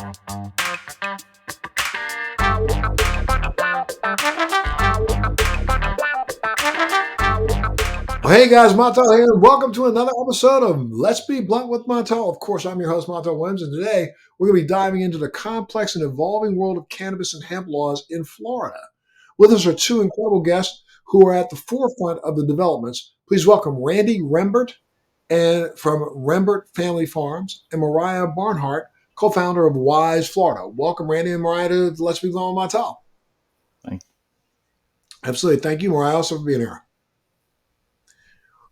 Hey guys, Montel here, and welcome to another episode of Let's Be Blunt with Montel. Of course, I'm your host, Montel Williams, and today we're going to be diving into the complex and evolving world of cannabis and hemp laws in Florida. With us are two incredible guests who are at the forefront of the developments. Please welcome Randy Rembert and from Rembert Family Farms and Moriah Barnhart, co-founder of Wise Florida. Welcome, Randy and Moriah, to Let's Be Blunt with Montel. Thank you. Absolutely. Thank you, Moriah, also for being here.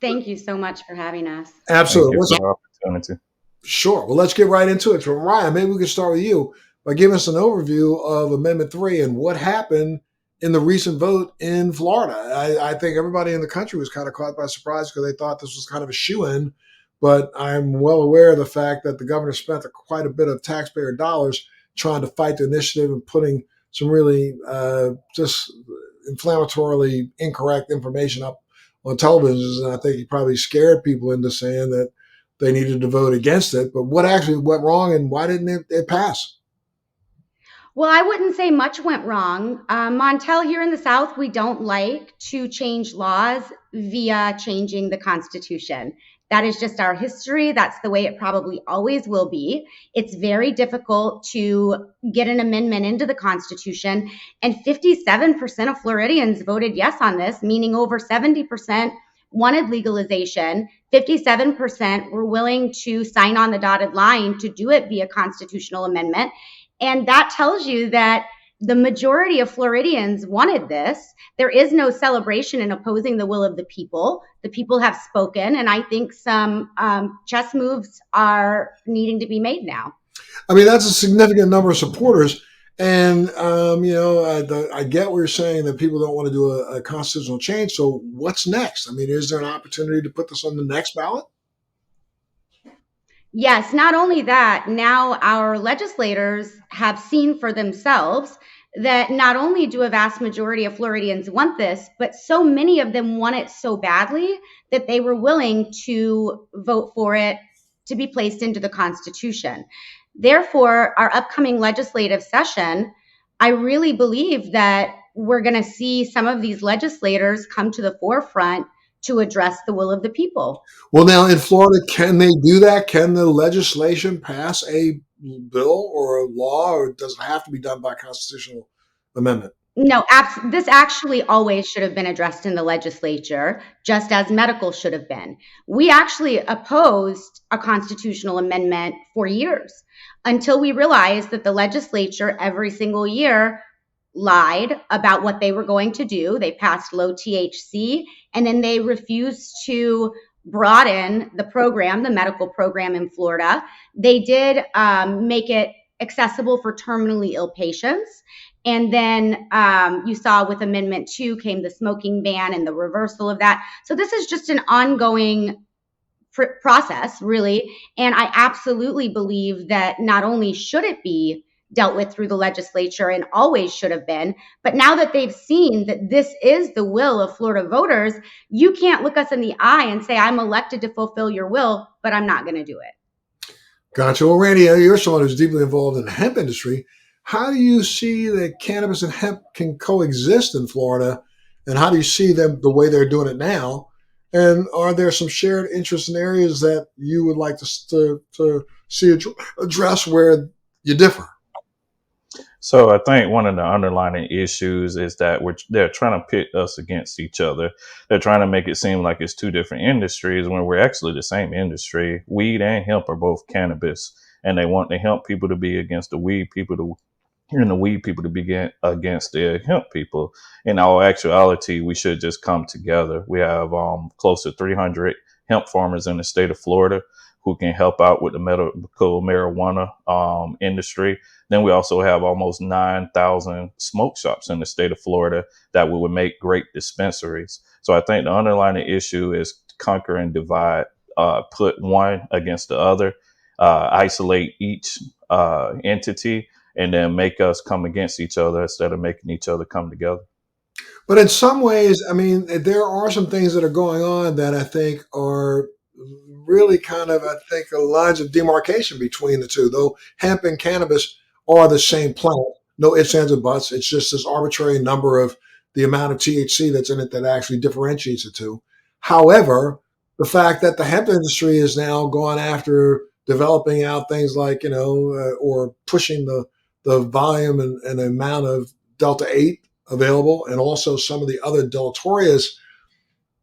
Thank you so much for having us. Absolutely. Thank you for the opportunity. Sure. Well, let's get right into it. So, Ryan, maybe we can start with you by giving us an overview of Amendment 3 and what happened in the recent vote in Florida. I think everybody in the country was kind of caught by surprise because they thought this was kind of a shoo-in, but I'm well aware of the fact that the governor spent quite a bit of taxpayer dollars trying to fight the initiative and putting some really just inflammatorily incorrect information up on television, and I think he probably scared people into saying that they needed to vote against it. But what actually went wrong, and why didn't it pass? Well, I wouldn't say much went wrong. Montel, here in the South, we don't like to change laws via changing the Constitution. That is just our history. That's the way it probably always will be. It's very difficult to get an amendment into the Constitution. And 57% of Floridians voted yes on this, meaning over 70% wanted legalization. 57% were willing to sign on the dotted line to do it via constitutional amendment. And that tells you that the majority of Floridians wanted this. There is no celebration in opposing the will of the people. The people have spoken, and I think some chess moves are needing to be made now. I mean, that's a significant number of supporters. And, I get what you're saying, that people don't want to do a constitutional change. So what's next? I mean, is there an opportunity to put this on the next ballot? Yes, not only that, now our legislators have seen for themselves that not only do a vast majority of Floridians want this, but so many of them want it so badly that they were willing to vote for it to be placed into the Constitution. Therefore, our upcoming legislative session, I really believe that we're going to see some of these legislators come to the forefront to address the will of the people. Well, now in Florida, can they do that? Can the legislation pass a bill or a law, or does it have to be done by constitutional amendment? No, this actually always should have been addressed in the legislature, just as medical should have been. We actually opposed a constitutional amendment for years until we realized that the legislature every single year lied about what they were going to do. They passed low THC, and then they refused to broaden the program, the medical program in Florida. They did make it accessible for terminally ill patients. And then you saw with Amendment 2 came the smoking ban and the reversal of that. So this is just an ongoing process, really. And I absolutely believe that not only should it be dealt with through the legislature and always should have been, but now that they've seen that this is the will of Florida voters, you can't look us in the eye and say, I'm elected to fulfill your will, but I'm not going to do it. Gotcha. Well, Randy, you're someone who's deeply involved in the hemp industry. How do you see that cannabis and hemp can coexist in Florida? And how do you see them the way they're doing it now? And are there some shared interests in areas that you would like to see address where you differ? So I think one of the underlying issues is that they're trying to pit us against each other. They're trying to make it seem like it's two different industries when we're actually the same industry. Weed and hemp are both cannabis, and they want the hemp people to be against the weed people, and the weed people to be against the hemp people. In all actuality, we should just come together. We have close to 300 hemp farmers in the state of Florida who can help out with the medical marijuana industry. Then we also have almost 9,000 smoke shops in the state of Florida that would make great dispensaries. So I think the underlying issue is conquer and divide, put one against the other, isolate each entity, and then make us come against each other instead of making each other come together. But in some ways, I mean, there are some things that are going on that I think are really kind of, lines of demarcation between the two, though hemp and cannabis are the same plant. No ifs, ands, or buts. It's just this arbitrary number of the amount of THC that's in it that actually differentiates the two. However, the fact that the hemp industry is now gone after developing out things like, or pushing the volume and the amount of Delta 8 available, and also some of the other deleterious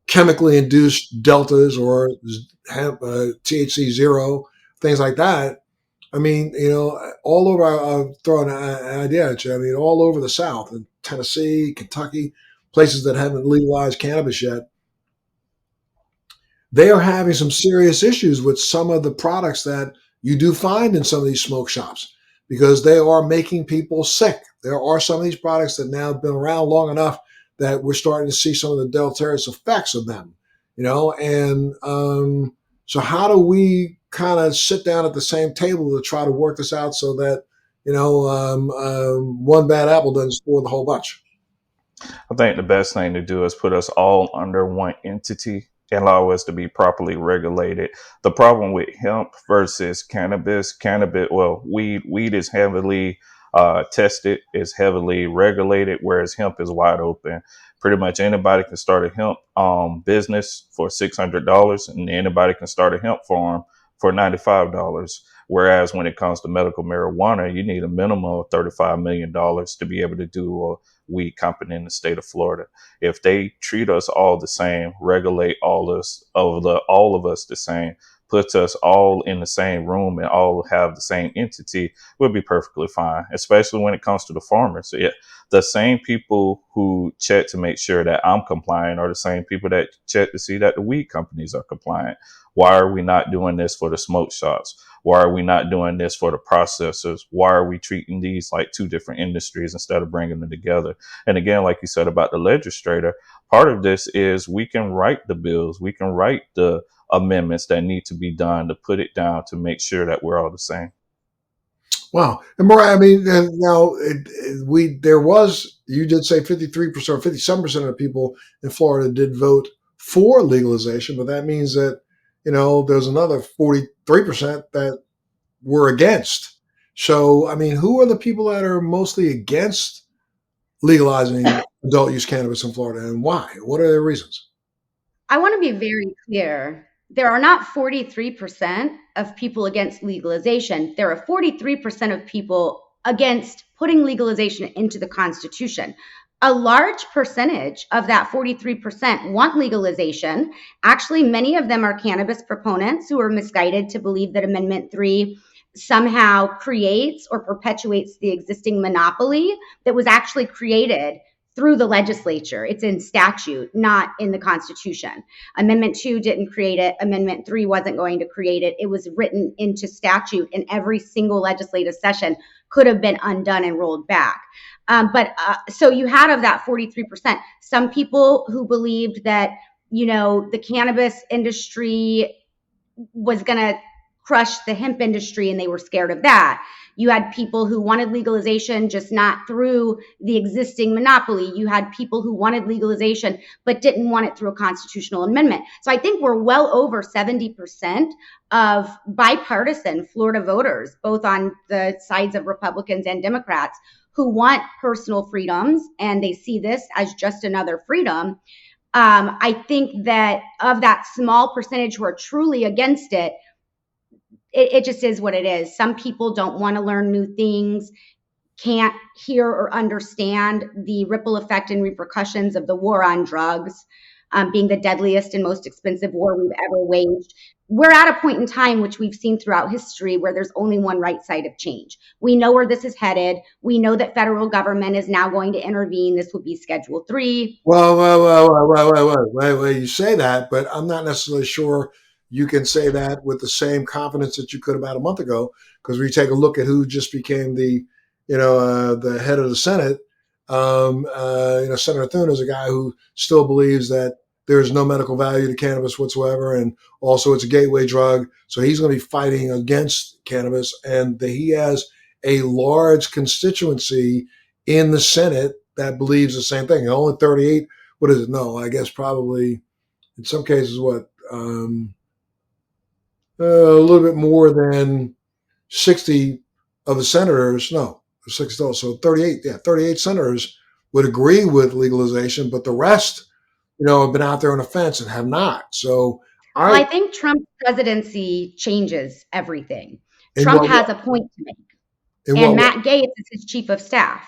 chemically induced deltas or hemp, THC zero, things like that. I mean, all over, I'll throw an idea at you. I mean, all over the South, in Tennessee, Kentucky, places that haven't legalized cannabis yet, they are having some serious issues with some of the products that you do find in some of these smoke shops because they are making people sick. There are some of these products that now have been around long enough that we're starting to see some of the deleterious effects of them, and so how do we kind of sit down at the same table to try to work this out so that, one bad apple doesn't spoil the whole bunch? I think the best thing to do is put us all under one entity and allow us to be properly regulated. The problem with hemp versus cannabis, weed is heavily tested, is heavily regulated, whereas hemp is wide open. Pretty much anybody can start a hemp business for $600, and anybody can start a hemp farm for $95. Whereas when it comes to medical marijuana, you need a minimum of $35 million to be able to do weed company in the state of Florida. If they treat us all the same, regulate all of us the same, puts us all in the same room and all have the same entity, we'll be perfectly fine. Especially when it comes to the farmers. So yeah, the same people who check to make sure that I'm compliant are the same people that check to see that the weed companies are compliant. Why are we not doing this for the smoke shops? Why are we not doing this for the processors? Why are we treating these like two different industries instead of bringing them together? And again, like you said about the legislator, part of this is we can write the bills, we can write the amendments that need to be done to put it down to make sure that we're all the same. Wow. And Moriah, I mean, now you did say 53% or 57% of the people in Florida did vote for legalization, but that means that, there's another 43% that were against. So, I mean, who are the people that are mostly against legalizing adult use cannabis in Florida, and why? What are their reasons? I want to be very clear. There are not 43% of people against legalization. There are 43% of people against putting legalization into the Constitution. A large percentage of that 43% want legalization. Actually, many of them are cannabis proponents who are misguided to believe that Amendment 3 somehow creates or perpetuates the existing monopoly that was actually created through the legislature. It's in statute, not in the Constitution. Amendment 2 didn't create it. Amendment 3 wasn't going to create it. It was written into statute, and every single legislative session could have been undone and rolled back. So you had of that 43%, some people who believed that, the cannabis industry was going to crush the hemp industry and they were scared of that. You had people who wanted legalization, just not through the existing monopoly. You had people who wanted legalization, but didn't want it through a constitutional amendment. So I think we're well over 70% of bipartisan Florida voters, both on the sides of Republicans and Democrats, who want personal freedoms, and they see this as just another freedom. I think that of that small percentage who are truly against it, it just is what it is. Some people don't want to learn new things, can't hear or understand the ripple effect and repercussions of the war on drugs, being the deadliest and most expensive war we've ever waged. We're at a point in time, which we've seen throughout history, where there's only one right side of change. We know where this is headed. We know that federal government is now going to intervene. This will be Schedule 3. Well, you say that, but I'm not necessarily sure you can say that with the same confidence that you could about a month ago, because we take a look at who just became the head of the Senate. Senator Thune is a guy who still believes that there's no medical value to cannabis whatsoever, and also it's a gateway drug. So he's going to be fighting against cannabis, and he has a large constituency in the Senate that believes the same thing. Only 38. What is it? No, I guess probably in some cases, a little bit more than 60 of the senators, no, 6 total, so 38, 38 senators would agree with legalization, but the rest, have been out there on the fence and have not. So Well, I, I think Trump's presidency changes everything. in Trump what, has a point to make, in and what, Matt Gaetz is his chief of staff.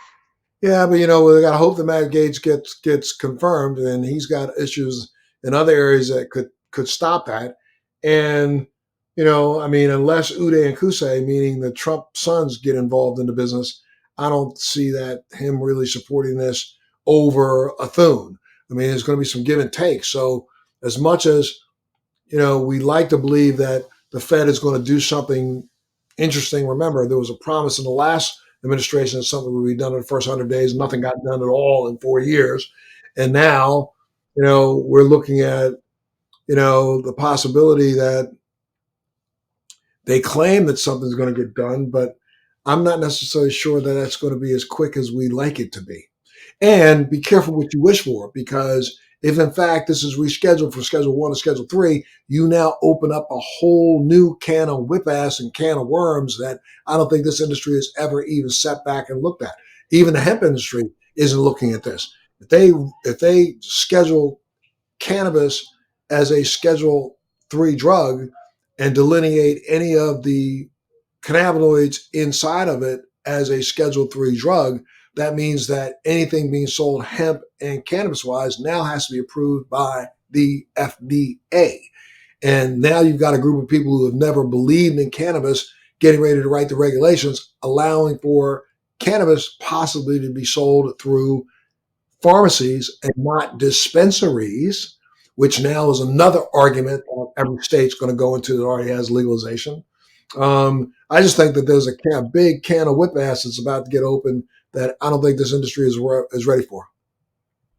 yeah, but we got to hope that Matt Gaetz gets confirmed, and he's got issues in other areas that could stop that. And unless Uday and Qusay, meaning the Trump sons, get involved in the business, I don't see that him really supporting this over a Thune. I mean, there's going to be some give and take. So as much as we like to believe that the Fed is going to do something interesting. Remember, there was a promise in the last administration that something would be done in the first 100 days. Nothing got done at all in 4 years. And now, we're looking at, the possibility that they claim that something's going to get done, but I'm not necessarily sure that that's going to be as quick as we like it to be. And be careful what you wish for, because if in fact this is rescheduled from Schedule 1 to Schedule 3, you now open up a whole new can of whip ass and can of worms that I don't think this industry has ever even sat back and looked at. Even the hemp industry isn't looking at this. If they schedule cannabis as a Schedule 3 drug and delineate any of the cannabinoids inside of it as a Schedule 3 drug, that means that anything being sold hemp and cannabis wise now has to be approved by the FDA. And now you've got a group of people who have never believed in cannabis getting ready to write the regulations, allowing for cannabis possibly to be sold through pharmacies and not dispensaries, which now is another argument that every state's going to go into that already has legalization. I just think that there's a big can of whip ass that's about to get open that I don't think this industry is ready for.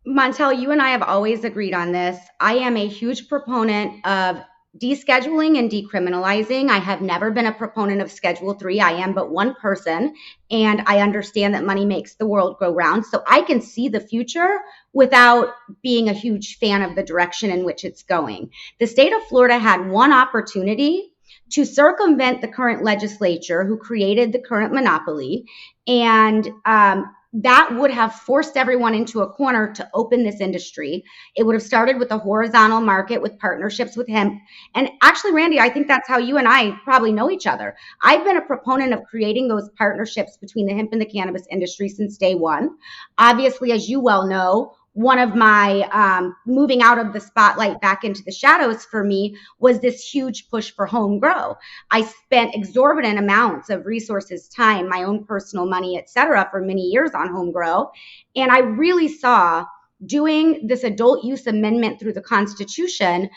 Montel, you and I have always agreed on this. I am a huge proponent of descheduling and decriminalizing. I have never been a proponent of Schedule 3. I am but one person, and I understand that money makes the world go round. So I can see the future without being a huge fan of the direction in which it's going. The state of Florida had one opportunity to circumvent the current legislature who created the current monopoly, and that would have forced everyone into a corner to open this industry. It would have started with a horizontal market with partnerships with hemp. And actually, Randy, I think that's how you and I probably know each other. I've been a proponent of creating those partnerships between the hemp and the cannabis industry since day one. Obviously, as you well know, one of my moving out of the spotlight back into the shadows for me was this huge push for home grow. I spent exorbitant amounts of resources, time, my own personal money, etc., for many years on home grow. And I really saw doing this adult use amendment through the Constitution,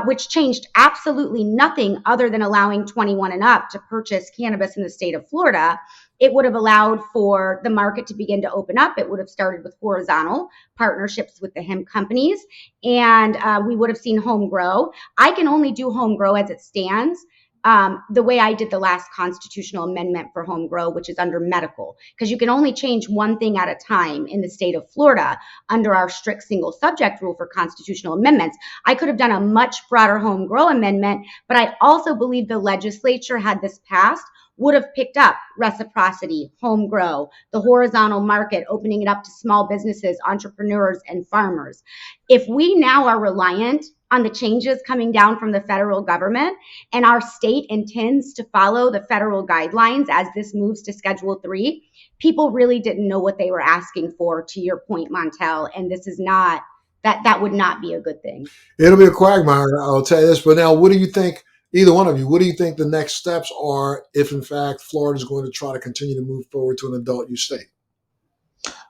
which changed absolutely nothing other than allowing 21 and up to purchase cannabis in the state of Florida. It would have allowed for the market to begin to open up. It would have started with horizontal partnerships with the hemp companies, and we would have seen home grow. I can only do home grow as it stands the way I did the last constitutional amendment for home grow, which is under medical, because you can only change one thing at a time in the state of Florida under our strict single subject rule for constitutional amendments. I could have done a much broader home grow amendment, but I also believe the legislature, had this passed, would have picked up reciprocity, home grow, the horizontal market, opening it up to small businesses, entrepreneurs, and farmers. If we now are reliant on the changes coming down from the federal government, and our state intends to follow the federal guidelines as this moves to Schedule 3, people really didn't know what they were asking for, to your point, Montel, and this is not, that would not be a good thing. It'll be a quagmire, I'll tell you this. But now, what do you think, either one of you, what do you think the next steps are if, in fact, Florida is going to try to continue to move forward to an adult use state?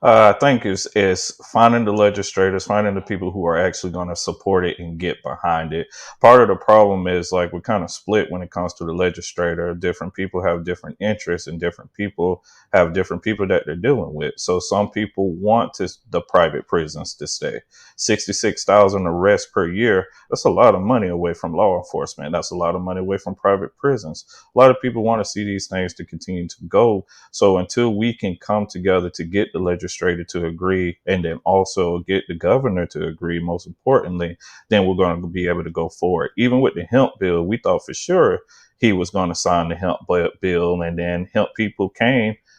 I think is finding the legislators, finding the people who are actually going to support it and get behind it. Part of the problem is, like, we're kind of split when it comes to the legislator. Different people have different interests, and different people have different people that they're dealing with. So some people want the private prisons to stay. 66,000 arrests per year. That's a lot of money away from law enforcement. That's a lot of money away from private prisons. A lot of people want to see these things to continue to go. So until we can come together to get the legislature legislature to agree, and then also get the governor to agree, most importantly, then we're going to be able to go forward. Even with the hemp bill, we thought for sure he was going to sign the hemp bill, and then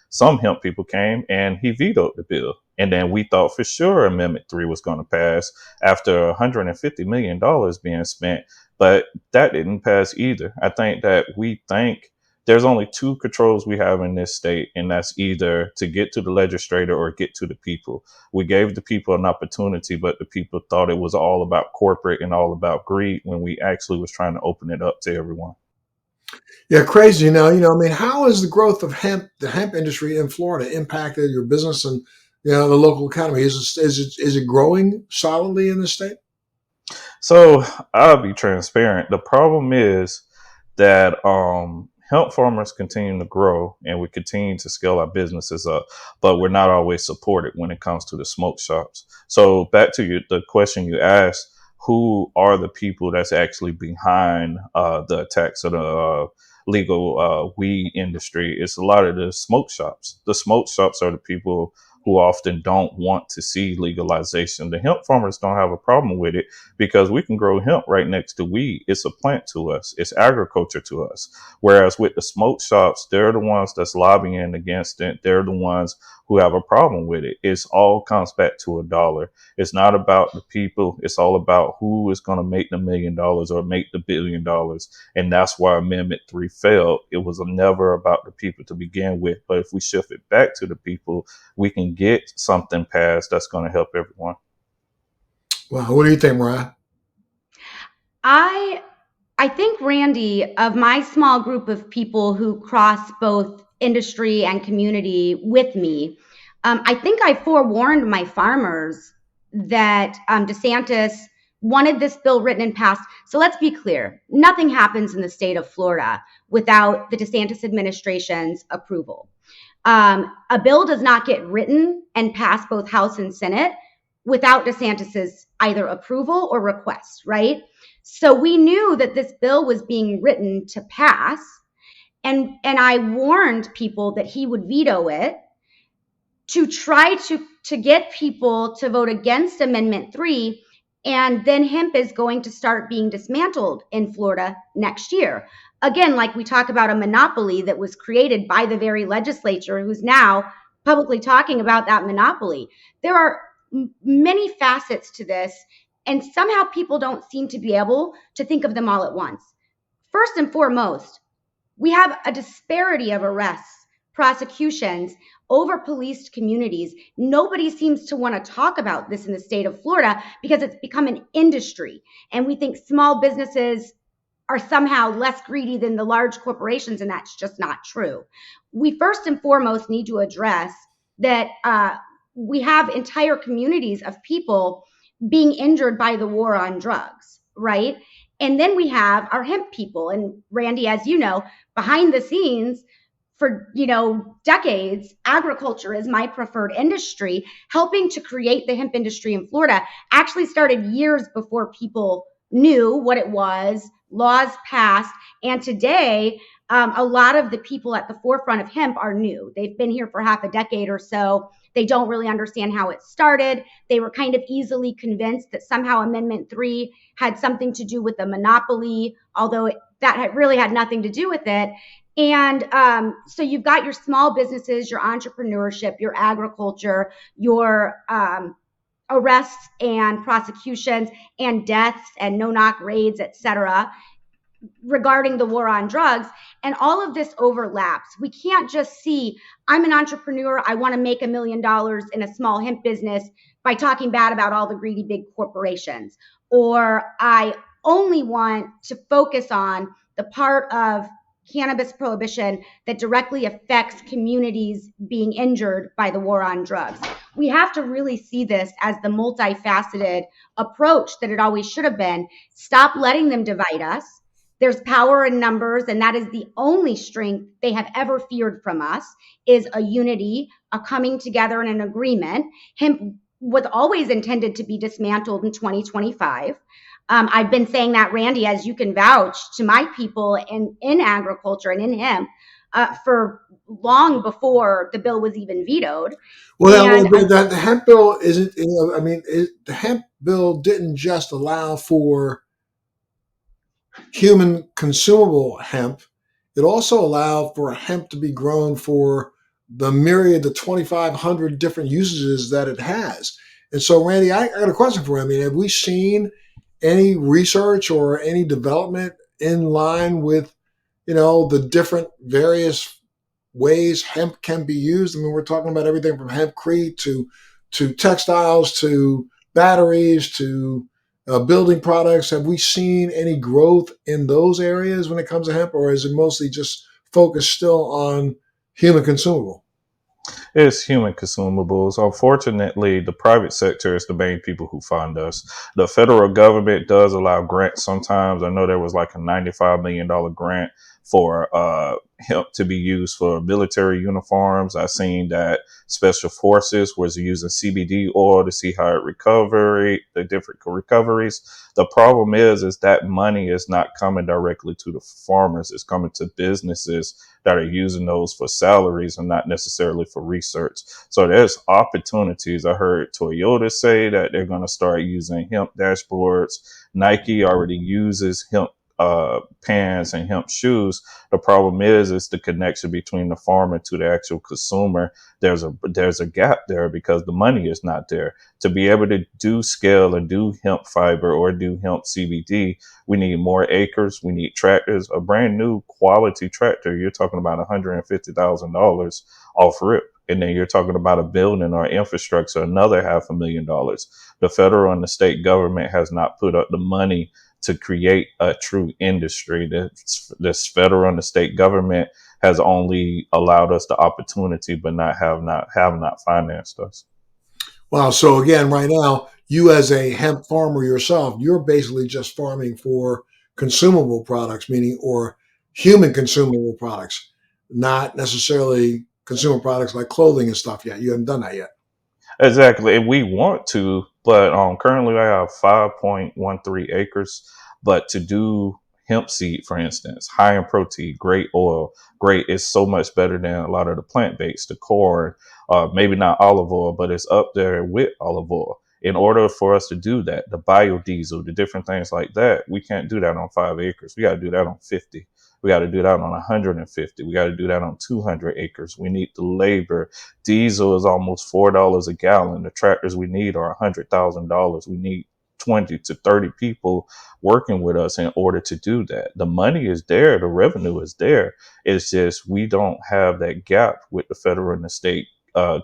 some hemp people came, and he vetoed the bill. And then we thought for sure Amendment 3 was going to pass after $150 million being spent, but that didn't pass either. I think that we think there's only two controls we have in this state, and that's either to get to the legislator or get to the people. We gave the people an opportunity, but the people thought it was all about corporate and all about greed when we actually was trying to open it up to everyone. Yeah, crazy. I mean, how has the growth of the hemp industry in Florida impacted your business and, the local economy? Is it growing solidly in the state? So I'll be transparent. The problem is that hemp farmers continue to grow and we continue to scale our businesses up, but we're not always supported when it comes to the smoke shops. So back to the question you asked, who are the people that's actually behind the attacks of the legal weed industry? It's a lot of the smoke shops. The smoke shops are the people who often don't want to see legalization. The hemp farmers don't have a problem with it because we can grow hemp right next to weed. It's a plant to us. It's agriculture to us. Whereas with the smoke shops, they're the ones that's lobbying against it. They're the ones who have a problem with it. It's all comes back to a dollar. It's not about the people. It's all about who is going to make the $1 million or make the $1 billion. And that's why Amendment 3 failed. It was never about the people to begin with. But if we shift it back to the people, we can get something passed that's going to help everyone. Well, what do you think, Moriah? I think, Randy, of my small group of people who cross both industry and community with me, I think I forewarned my farmers that DeSantis wanted this bill written and passed. So let's be clear. Nothing happens in the state of Florida without the DeSantis administration's approval. A bill does not get written and pass both House and Senate without DeSantis's either approval or request, right? So we knew that this bill was being written to pass, and I warned people that he would veto it to try to get people to vote against Amendment 3, and then hemp is going to start being dismantled in Florida next year. Again, like we talk about a monopoly that was created by the very legislature who's now publicly talking about that monopoly. There are many facets to this, and somehow people don't seem to be able to think of them all at once. First and foremost, we have a disparity of arrests, prosecutions, over-policed communities. Nobody seems to want to talk about this in the state of Florida because it's become an industry, and we think small businesses are somehow less greedy than the large corporations, and that's just not true. We first and foremost need to address that we have entire communities of people being injured by the war on drugs, right? And then we have our hemp people. And Randy, as you know, behind the scenes for, decades, agriculture is my preferred industry. Helping to create the hemp industry in Florida actually started years before people knew what it was, laws passed. And today, a lot of the people at the forefront of hemp are new. They've been here for half a decade or so. They don't really understand how it started. They were kind of easily convinced that somehow Amendment 3 had something to do with the monopoly, although that really had nothing to do with it. And so you've got your small businesses, your entrepreneurship, your agriculture, your arrests and prosecutions and deaths and no-knock raids, et cetera, regarding the war on drugs. And all of this overlaps. We can't just see, I'm an entrepreneur, I want to make $1 million in a small hemp business by talking bad about all the greedy big corporations. Or I only want to focus on the part of cannabis prohibition that directly affects communities being injured by the war on drugs. We have to really see this as the multifaceted approach that it always should have been. Stop letting them divide us. There's power in numbers, and that is the only strength they have ever feared from us, is a unity, a coming together and an agreement. Hemp was always intended to be dismantled in 2025. I've been saying that, Randy, as you can vouch, to my people in agriculture and in hemp. for long before the bill was even vetoed. Well, And I, the hemp bill isn't. The hemp bill didn't just allow for human consumable hemp. It also allowed for hemp to be grown for the myriad, the 2,500 different usages that it has. And so, Randy, I got a question for you. I mean, have we seen any research or any development in line with, the different various ways hemp can be used? I mean, we're talking about everything from hempcrete to textiles to batteries to building products. Have we seen any growth in those areas when it comes to hemp, or is it mostly just focused still on human consumable? It's human consumables. Unfortunately, the private sector is the main people who fund us. The federal government does allow grants sometimes. I know there was like a $95 million grant for hemp to be used for military uniforms. I seen that special forces was using CBD oil to see how it the different recoveries. The problem is that money is not coming directly to the farmers. It's coming to businesses that are using those for salaries and not necessarily for research. So there's opportunities. I heard Toyota say that they're going to start using hemp dashboards. Nike already uses hemp pants and hemp shoes. The problem is the connection between the farmer to the actual consumer. There's a gap there because the money is not there. To be able to do scale and do hemp fiber or do hemp CBD, we need more acres. We need tractors. A brand new quality tractor, you're talking about $150,000 off rip. And then you're talking about a building or infrastructure, another $500,000. The federal and the state government has not put up the money to create a true industry. This federal and the state government has only allowed us the opportunity, but have not financed us. Wow. So again, right now, you as a hemp farmer yourself, you're basically just farming for consumable products, meaning or human consumable products, not necessarily consumer products like clothing and stuff yet. You haven't done that yet. Exactly. And we want to, but currently I have 5.13 acres. But to do hemp seed, for instance, high in protein, great oil, great, it's so much better than a lot of the plant based, the corn, maybe not olive oil, but it's up there with olive oil. In order for us to do that, the biodiesel, the different things like that, we can't do that on 5 acres. We got to do that on 50. We got to do that on 150. We got to do that on 200 acres. We need the labor. Diesel is almost $4 a gallon. The tractors we need are $100,000. We need 20 to 30 people working with us in order to do that. The money is there. The revenue is there. It's just we don't have that gap with the federal and the state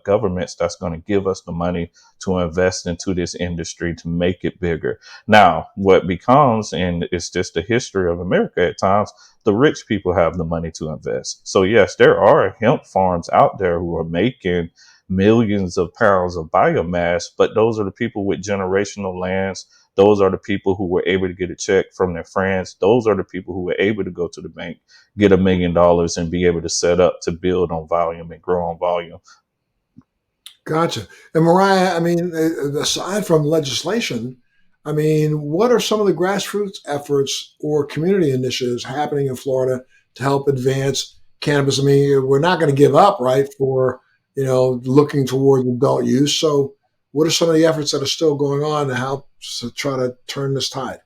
governments that's going to give us the money to invest into this industry to make it bigger. Now, what becomes, and it's just the history of America at times, the rich people have the money to invest. So yes, there are hemp farms out there who are making millions of pounds of biomass, but those are the people with generational lands. Those are the people who were able to get a check from their friends. Those are the people who were able to go to the bank, get $1 million and be able to set up to build on volume and grow on volume. Gotcha. And Moriah, I mean, aside from legislation, I mean, what are some of the grassroots efforts or community initiatives happening in Florida to help advance cannabis? I mean, we're not going to give up, right, for, looking towards adult use. So what are some of the efforts that are still going on to help to try to turn this tide?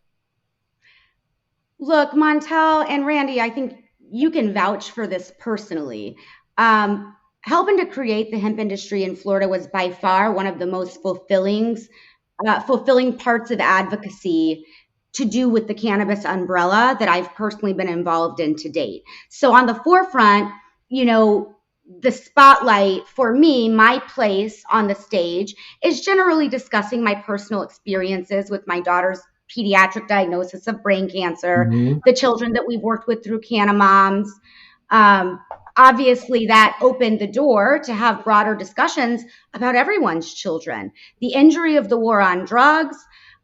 Look, Montel and Randy, I think you can vouch for this personally. Helping to create the hemp industry in Florida was by far one of the most fulfilling parts of advocacy to do with the cannabis umbrella that I've personally been involved in to date. So on the forefront, the spotlight for me, my place on the stage is generally discussing my personal experiences with my daughter's pediatric diagnosis of brain cancer, Mhm. the children that we've worked with through Canna Moms. Obviously, that opened the door to have broader discussions about everyone's children. The injury of the war on drugs.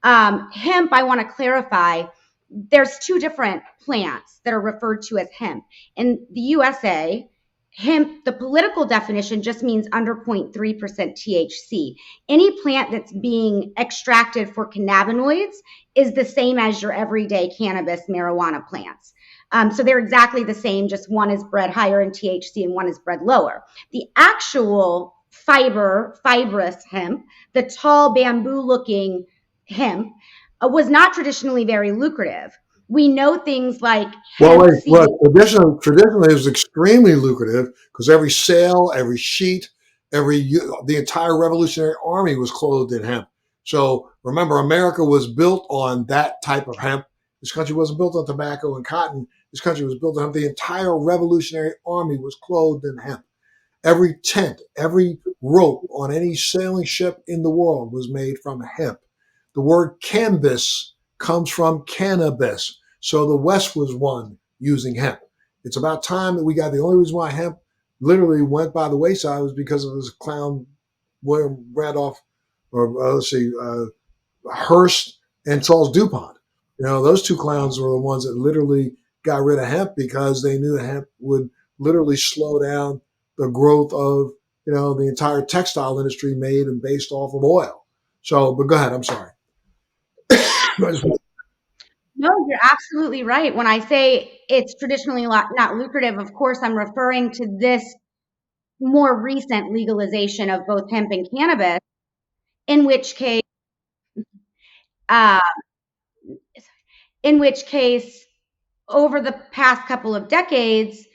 Hemp, I want to clarify, there's two different plants that are referred to as hemp. In the USA, hemp, the political definition just means under 0.3% THC. Any plant that's being extracted for cannabinoids is the same as your everyday cannabis marijuana plants. So they're exactly the same, just one is bred higher in THC and one is bred lower. The actual fibrous hemp, the tall bamboo looking hemp, was not traditionally very lucrative. We know things like Well, hemp wait, seed. look, traditionally it was extremely lucrative because every sail, every sheet, the entire Revolutionary Army was clothed in hemp. So remember, America was built on that type of hemp. This country wasn't built on tobacco and cotton. This country was built on hemp. The entire Revolutionary Army was clothed in hemp. Every tent, every rope on any sailing ship in the world was made from hemp. The word canvas comes from cannabis. So the West was one using hemp. It's about time that we got the only reason why hemp literally went by the wayside was because of this clown William Randolph, or let's see, Hearst and Charles DuPont. Those two clowns were the ones that literally got rid of hemp because they knew hemp would literally slow down the growth of, the entire textile industry made and based off of oil. So, but go ahead. I'm sorry. No, you're absolutely right. When I say it's traditionally not lucrative, of course, I'm referring to this more recent legalization of both hemp and cannabis, in which case, uh, in which case, over the past couple of decades,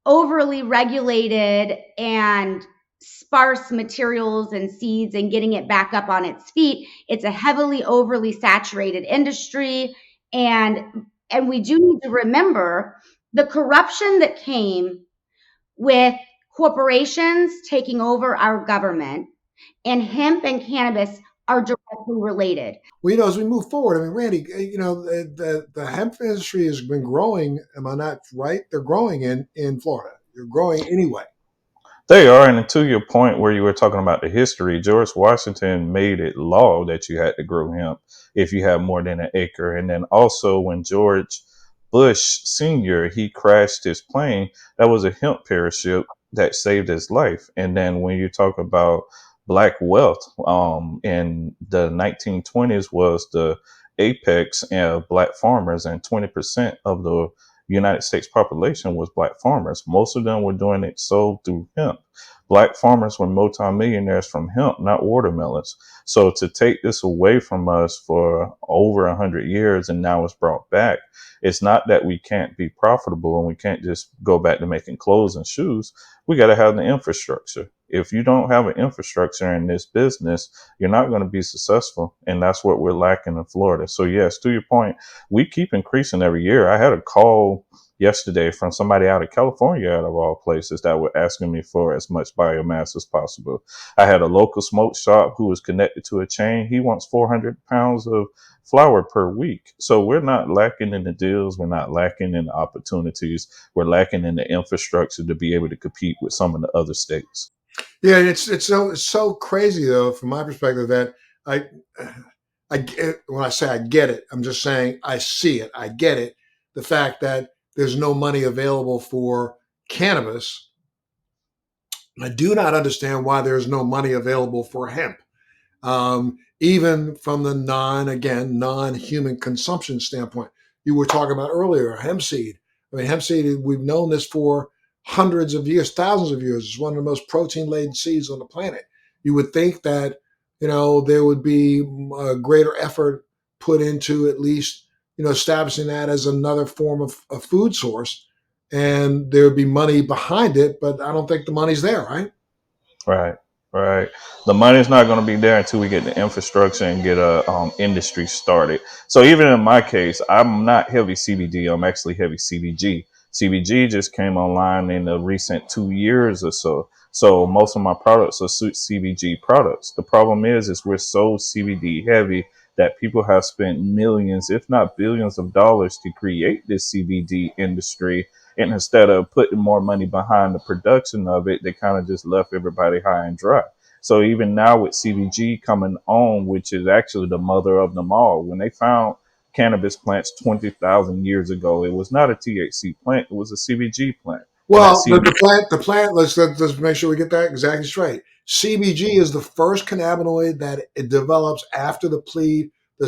overly regulated and sparse materials and seeds and getting it back up on its feet. It's a heavily overly saturated industry, and we do need to remember the corruption that came with corporations taking over our government, and hemp and cannabis are directly related. Well, as we move forward, I mean, Randy, the hemp industry has been growing. Am I not right? They're growing in Florida. They're growing anyway. They are, and to your point where you were talking about the history, George Washington made it law that you had to grow hemp if you have more than an acre. And then also when George Bush Sr., he crashed his plane, that was a hemp parachute that saved his life. And then when you talk about black wealth, in the 1920s was the apex of black farmers, and 20% of the United States population was black farmers. Most of them were doing it sold through hemp. Black farmers were multimillionaires from hemp, not watermelons. So to take this away from us for over 100 years and now it's brought back, it's not that we can't be profitable and we can't just go back to making clothes and shoes. We got to have the infrastructure. If you don't have an infrastructure in this business, you're not going to be successful. And that's what we're lacking in Florida. So yes, to your point, we keep increasing every year. I had a call yesterday from somebody out of California, out of all places, that were asking me for as much biomass as possible. I had a local smoke shop who was connected to a chain. He wants 400 pounds of flour per week. So we're not lacking in the deals. We're not lacking in the opportunities. We're lacking in the infrastructure to be able to compete with some of the other states. Yeah, it's so crazy though, from my perspective, that I I get, when I say I get it, I'm just saying I see it. I get it. The fact that there's no money available for cannabis. I do not understand why there's no money available for hemp. Even from the non-human consumption standpoint. You were talking about earlier, hemp seed. I mean, hemp seed, we've known this for hundreds of years, thousands of years. It's one of the most protein-laden seeds on the planet. You would think that, there would be a greater effort put into at least, establishing that as another form of food source, and there would be money behind it, but I don't think the money's there, right? Right, right. The money's not going to be there until we get the infrastructure and get a industry started. So even in my case, I'm not heavy CBD. I'm actually heavy CBG. CBG just came online in the recent 2 years or so. So most of my products are CBG products. The problem is we're so CBD heavy that people have spent millions, if not billions of dollars to create this CBD industry. And instead of putting more money behind the production of it, they kind of just left everybody high and dry. So even now with CBG coming on, which is actually the mother of them all, when they found cannabis plants 20,000 years ago, it was not a THC plant, it was a CBG plant. And that Well, CBG, the plant. Let's make sure we get that exactly straight. CBG is the first cannabinoid that it develops after the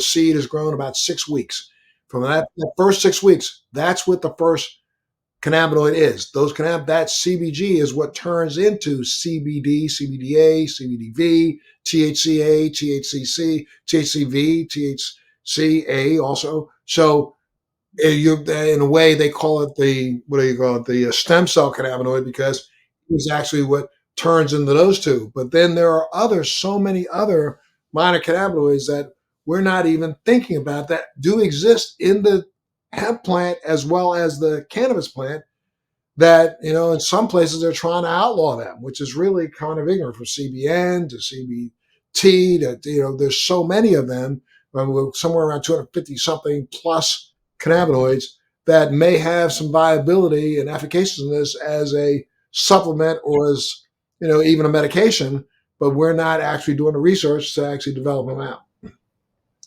seed is grown about 6 weeks. From that first 6 weeks, that's what the first cannabinoid is. That CBG is what turns into CBD, CBDA, CBDV, THCA, THCC, THCV, THCA also. So in a way, they call it the stem cell cannabinoid, because it's actually what turns into those two. But then there are so many other minor cannabinoids that we're not even thinking about that do exist in the hemp plant as well as the cannabis plant, that, in some places they're trying to outlaw them, which is really kind of ignorant, from CBN to CBT there's so many of them, somewhere around 250 something plus cannabinoids that may have some viability and efficaciousness as a supplement or as, even a medication, but we're not actually doing the research to actually develop them out.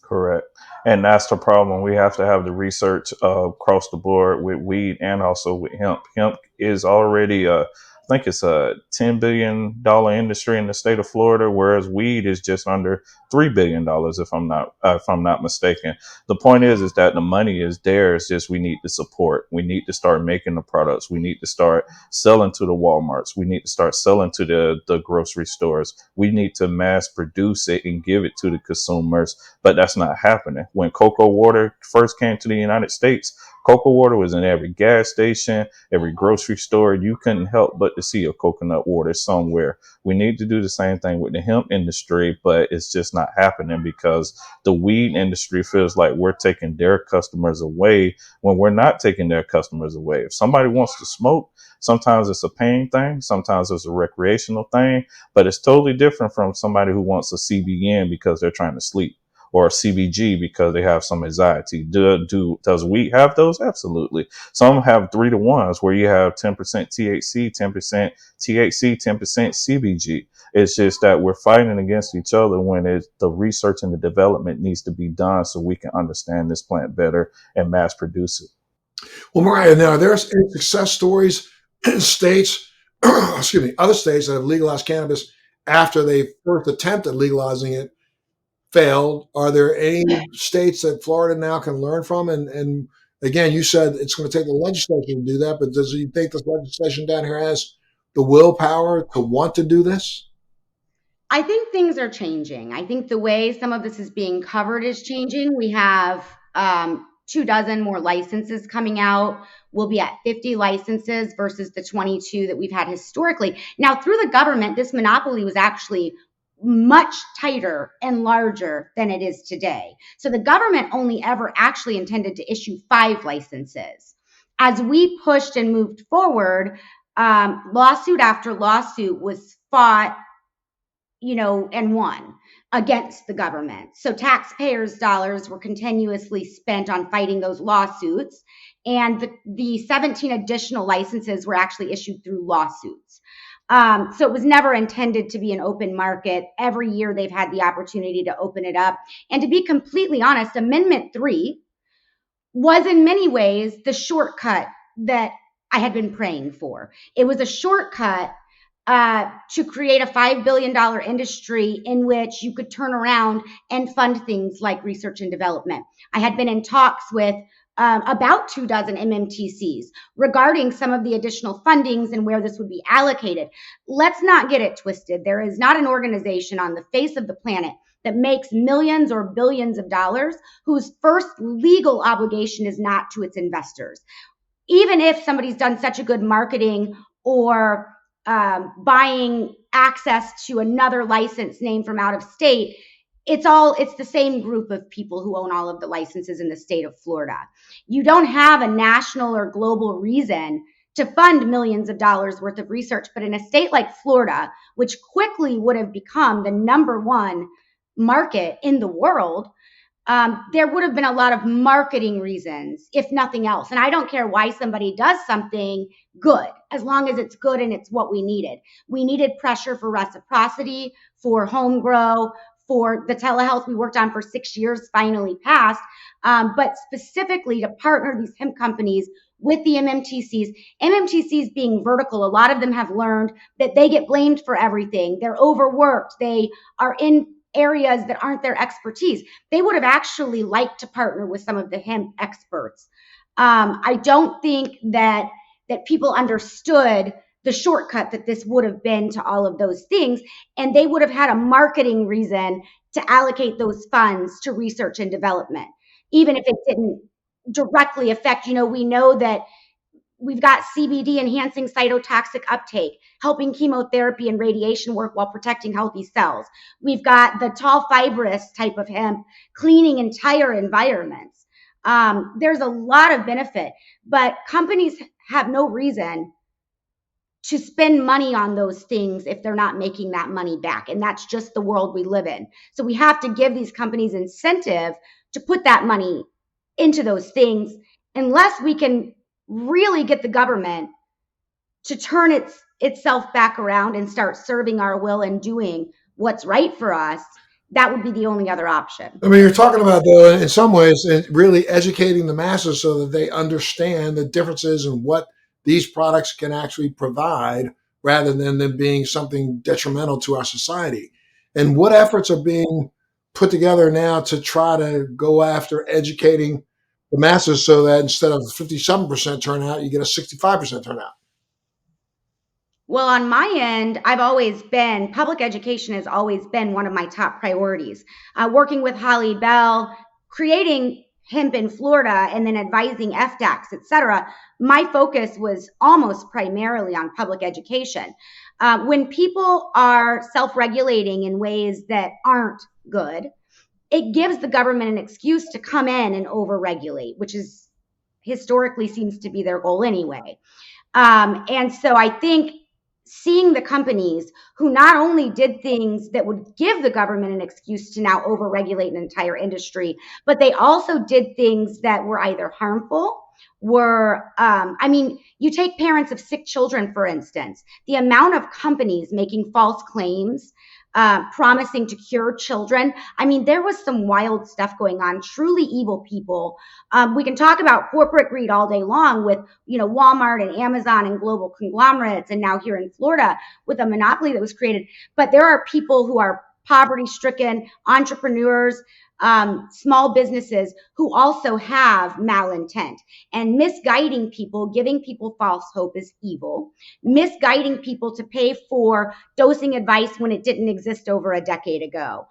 Correct. And that's the problem. We have to have the research across the board with weed and also with hemp. Hemp is already, I think it's a $10 billion industry in the state of Florida, whereas weed is just under $3 billion, if I'm not mistaken. The point is that the money is there. It's just we need the support. We need to start making the products. We need to start selling to the Walmarts. We need to start selling to the grocery stores. We need to mass produce it and give it to the consumers. But that's not happening. When cocoa water first came to the United States, cocoa water was in every gas station, every grocery store. You couldn't help but to see a coconut water somewhere. We need to do the same thing with the hemp industry, but it's just not happening because the weed industry feels like we're taking their customers away when we're not taking their customers away. If somebody wants to smoke, sometimes it's a pain thing, sometimes it's a recreational thing, but it's totally different from somebody who wants a CBN because they're trying to sleep, or CBG because they have some anxiety. Does weed have those? Absolutely. Some have 3-to-1s where you have 10% THC, 10% THC, 10% CBG. It's just that we're fighting against each other when the research and the development needs to be done so we can understand this plant better and mass produce it. Well, Moriah, now there's any success stories in states, excuse me, other states that have legalized cannabis after they first attempted legalizing it failed. Are there any states that Florida now can learn from? And again, you said it's going to take the legislature to do that, but does you think this legislation down here has the willpower to want to do this? I think things are changing. I think the way some of this is being covered is changing. We have 24 more licenses coming out. We'll be at 50 licenses versus the 22 that we've had historically. Now, through the government, this monopoly was actually much tighter and larger than it is today. So the government only ever actually intended to issue 5 licenses. As we pushed and moved forward, lawsuit after lawsuit was fought, and won against the government. So taxpayers' dollars were continuously spent on fighting those lawsuits. And the 17 additional licenses were actually issued through lawsuits. So it was never intended to be an open market. Every year they've had the opportunity to open it up. And to be completely honest, Amendment 3 was in many ways the shortcut that I had been praying for. It was a shortcut to create a $5 billion industry in which you could turn around and fund things like research and development. I had been in talks with about 24 MMTCs regarding some of the additional fundings and where this would be allocated. Let's not get it twisted. There is not an organization on the face of the planet that makes millions or billions of dollars whose first legal obligation is not to its investors. Even if somebody's done such a good marketing or buying access to another license name from out of state, it's the same group of people who own all of the licenses in the state of Florida. You don't have a national or global reason to fund millions of dollars worth of research, but in a state like Florida, which quickly would have become the #1 market in the world, there would have been a lot of marketing reasons, if nothing else. And I don't care why somebody does something good, as long as it's good and it's what we needed. We needed pressure for reciprocity, for home grow, for the telehealth we worked on for 6 years finally passed, but specifically to partner these hemp companies with the MMTCs. MMTCs being vertical, a lot of them have learned that they get blamed for everything. They're overworked. They are in areas that aren't their expertise. They would have actually liked to partner with some of the hemp experts. I don't think that people understood the shortcut that this would have been to all of those things, and they would have had a marketing reason to allocate those funds to research and development, even if it didn't directly affect. We know that we've got CBD enhancing cytotoxic uptake, helping chemotherapy and radiation work while protecting healthy cells. We've got the tall fibrous type of hemp cleaning entire environments. There's a lot of benefit, but companies have no reason to spend money on those things if they're not making that money back. And that's just the world we live in. So we have to give these companies incentive to put that money into those things, unless we can really get the government to turn itself back around and start serving our will and doing what's right for us. That would be the only other option. I mean, you're talking about, though, in some ways, really educating the masses so that they understand the differences in what these products can actually provide rather than them being something detrimental to our society. And what efforts are being put together now to try to go after educating the masses so that instead of 57% turnout, you get a 65% turnout? Well, on my end, public education has always been one of my top priorities. Working with Holly Bell, creating hemp in Florida, and then advising FDACs, et cetera, my focus was almost primarily on public education. When people are self-regulating in ways that aren't good, it gives the government an excuse to come in and over-regulate, which is historically seems to be their goal anyway. And so I think seeing the companies who not only did things that would give the government an excuse to now overregulate an entire industry, but they also did things that were either harmful, you take parents of sick children, for instance, the amount of companies making false claims, promising to cure children. I mean, there was some wild stuff going on, truly evil people. We can talk about corporate greed all day long with, Walmart and Amazon and global conglomerates, and now here in Florida with a monopoly that was created. But there are people who are poverty-stricken, entrepreneurs, small businesses who also have malintent, and misguiding people, giving people false hope is evil. Misguiding people to pay for dosing advice when it didn't exist over a decade ago.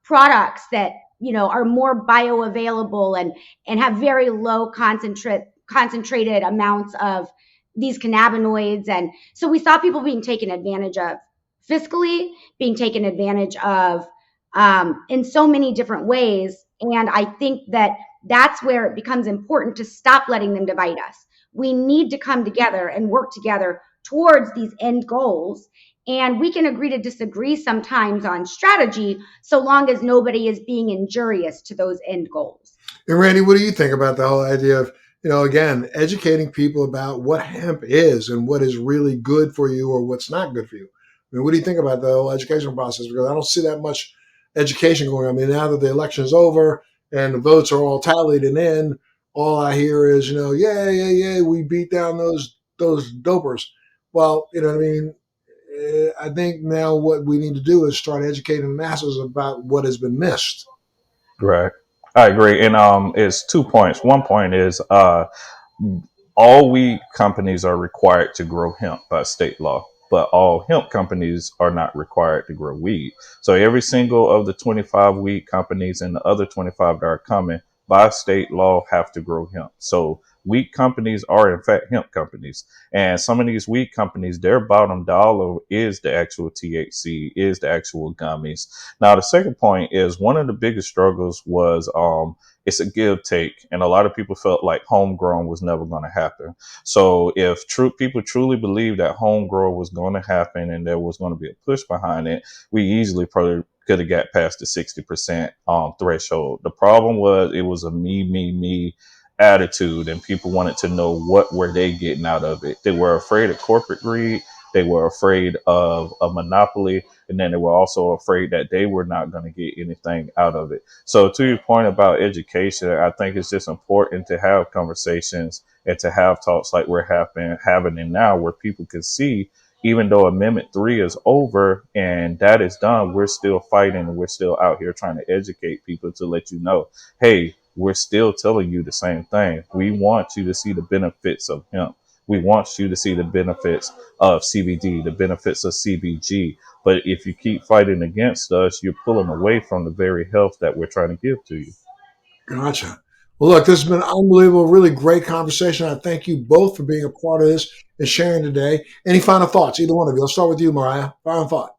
Products that, are more bioavailable and have very low concentrated amounts of these cannabinoids. And so we saw people being taken advantage of fiscally, being taken advantage of in so many different ways. And I think that that's where it becomes important to stop letting them divide us. We need to come together and work together towards these end goals. And we can agree to disagree sometimes on strategy, so long as nobody is being injurious to those end goals. And Randy, what do you think about the whole idea of, again, educating people about what hemp is and what is really good for you or what's not good for you? I mean, what do you think about the whole education process? Because I don't see that much education going on. I mean, now that the election is over and the votes are all tallied and in, all I hear is, yeah, we beat down those dopers. Well, you know what I mean? I think now what we need to do is start educating the masses about what has been missed. Right. I agree. And it's 2 points. One point is all weed companies are required to grow hemp by state law, but all hemp companies are not required to grow weed. So every single of the 25 weed companies and the other 25 that are coming by state law have to grow hemp. So weed companies are in fact hemp companies. And some of these weed companies, their bottom dollar is the actual THC, is the actual gummies. Now, the second point is one of the biggest struggles was it's a give take. And a lot of people felt like homegrown was never going to happen. So if people truly believed that homegrown was going to happen and there was going to be a push behind it, we easily probably could have got past the 60% threshold. The problem was it was a me attitude, and people wanted to know what were they getting out of it. They were afraid of corporate greed. They were afraid of a monopoly, and then they were also afraid that they were not going to get anything out of it. So to your point about education, I think it's just important to have conversations and to have talks like we're having now, where people can see even though Amendment 3 is over and that is done, we're still fighting and we're still out here trying to educate people to let you know, hey, we're still telling you the same thing. We want you to see the benefits of hemp. We want you to see the benefits of CBD, the benefits of CBG. But if you keep fighting against us, you're pulling away from the very health that we're trying to give to you. Gotcha. Well, look, this has been an unbelievable, really great conversation. I thank you both for being a part of this and sharing today. Any final thoughts, either one of you? Let's start with you, Moriah. Final thought.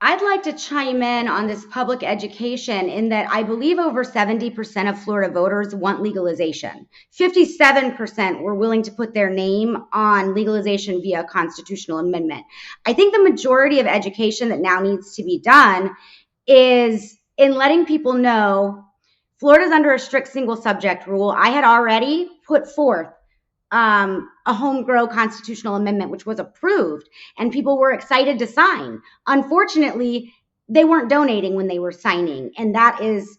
I'd like to chime in on this public education in that I believe over 70% of Florida voters want legalization. 57% were willing to put their name on legalization via constitutional amendment. I think the majority of education that now needs to be done is in letting people know Florida's under a strict single subject rule. I had already put forth a home grow constitutional amendment, which was approved, and people were excited to sign. Unfortunately, they weren't donating when they were signing, and that is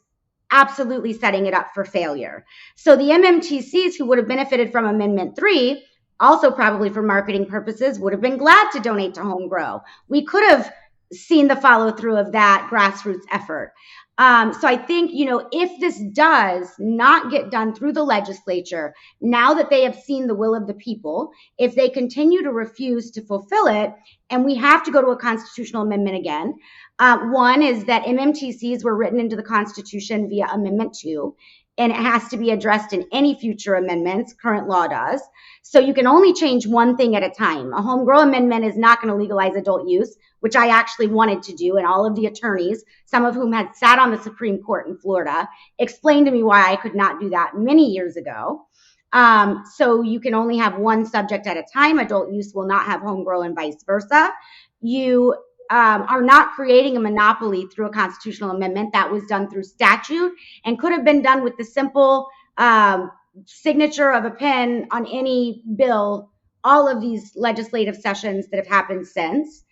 absolutely setting it up for failure. So the MMTCs who would have benefited from Amendment 3, also probably for marketing purposes, would have been glad to donate to home grow. We could have seen the follow through of that grassroots effort. So I think, if this does not get done through the legislature, now that they have seen the will of the people, if they continue to refuse to fulfill it, and we have to go to a constitutional amendment again, one is that MMTCs were written into the Constitution via Amendment 2, and it has to be addressed in any future amendments. Current law does. So you can only change one thing at a time. A home grow amendment is not going to legalize adult use, which I actually wanted to do, and all of the attorneys, some of whom had sat on the Supreme Court in Florida, explained to me why I could not do that many years ago. So you can only have one subject at a time. Adult use will not have home grow and vice versa. You are not creating a monopoly through a constitutional amendment. That was done through statute and could have been done with the simple signature of a pen on any bill, all of these legislative sessions that have happened since.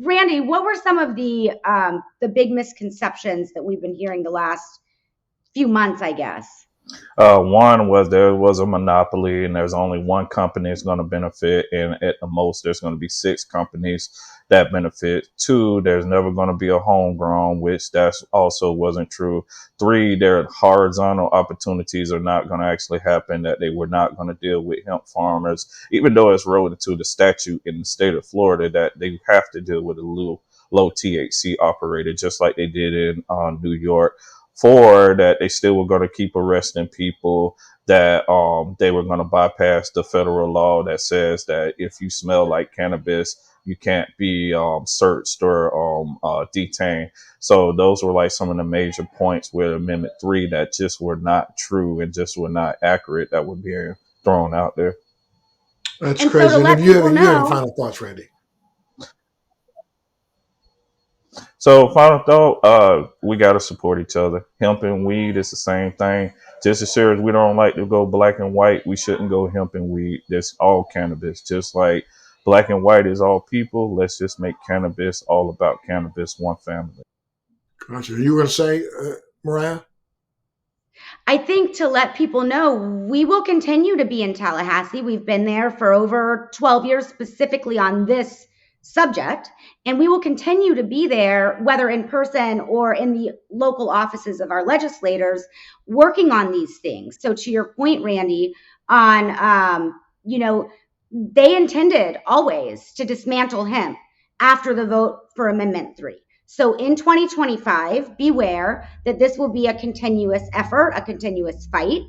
Randy, what were some of the big misconceptions that we've been hearing the last few months, I guess? One was there was a monopoly and there's only one company that's going to benefit, and at the most there's going to be 6 companies that benefit. 2, there's never going to be a homegrown, which that also wasn't true. 3, their horizontal opportunities are not going to actually happen, that they were not going to deal with hemp farmers, even though it's wrote into the statute in the state of Florida that they have to deal with a low THC operator, just like they did in New York. 4, that they still were going to keep arresting people, that they were going to bypass the federal law that says that if you smell like cannabis, you can't be searched or detained. So those were like some of the major points with Amendment 3 that just were not true and just were not accurate, that were being thrown out there. That's And crazy. so to And let if you people have know, final thoughts, Randy. So final thought, we got to support each other. Hemp and weed is the same thing. Just as sure as we don't like to go black and white, we shouldn't go hemp and weed. That's all cannabis. Just like black and white is all people, let's just make cannabis all about cannabis, one family. Gotcha. You were going to say, Moriah? I think to let people know, we will continue to be in Tallahassee. We've been there for over 12 years, specifically on this subject, and we will continue to be there, whether in person or in the local offices of our legislators, working on these things. So to your point, Randy, on, they intended always to dismantle hemp after the vote for Amendment 3. So in 2025, beware that this will be a continuous effort, a continuous fight.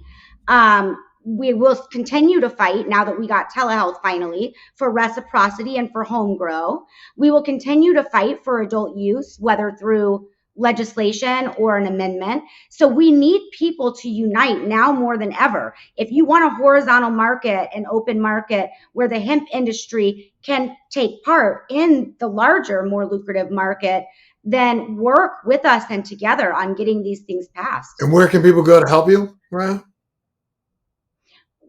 We will continue to fight now that we got telehealth finally for reciprocity and for home grow. We will continue to fight for adult use, whether through legislation or an amendment. So we need people to unite now more than ever. If you want a horizontal market, an open market where the hemp industry can take part in the larger, more lucrative market, then work with us and together on getting these things passed. And where can people go to help you, Moriah?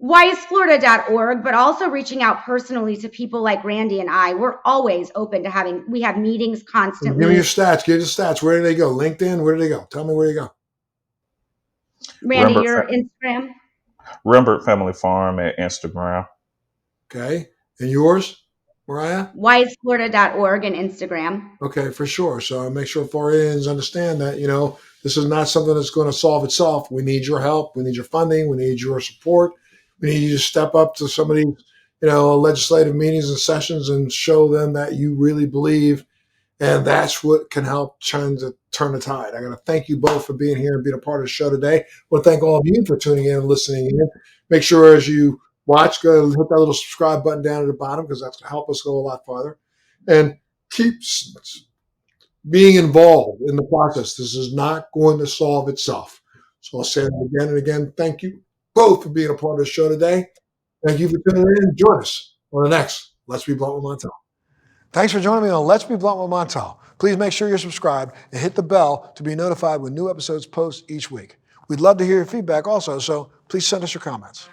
wiseflorida.org, but also reaching out personally to people like Randy and I. We're always open to we have meetings constantly. Give me your stats. Give me the stats. Where do they go? LinkedIn? Where do they go? Tell me where you go. Randy, Rembert your Instagram? Rembert Family Farm at Instagram. Okay. And yours, Moriah? wiseflorida.org and Instagram. Okay, for sure. So make sure Floridians understand that, this is not something that's going to solve itself. We need your help. We need your funding. We need your support. We need you to step up to some of these, legislative meetings and sessions and show them that you really believe. And that's what can help turn the tide. I got to thank you both for being here and being a part of the show today. I want to thank all of you for tuning in and listening in. Make sure as you watch, go hit that little subscribe button down at the bottom because that's going to help us go a lot farther. And keep being involved in the process. This is not going to solve itself. So I'll say it again and again. Thank you both for being a part of the show today. Thank you for tuning in. Join us on the next Let's Be Blunt with Montel. Thanks for joining me on Let's Be Blunt with Montel. Please make sure you're subscribed and hit the bell to be notified when new episodes post each week. We'd love to hear your feedback also, so please send us your comments.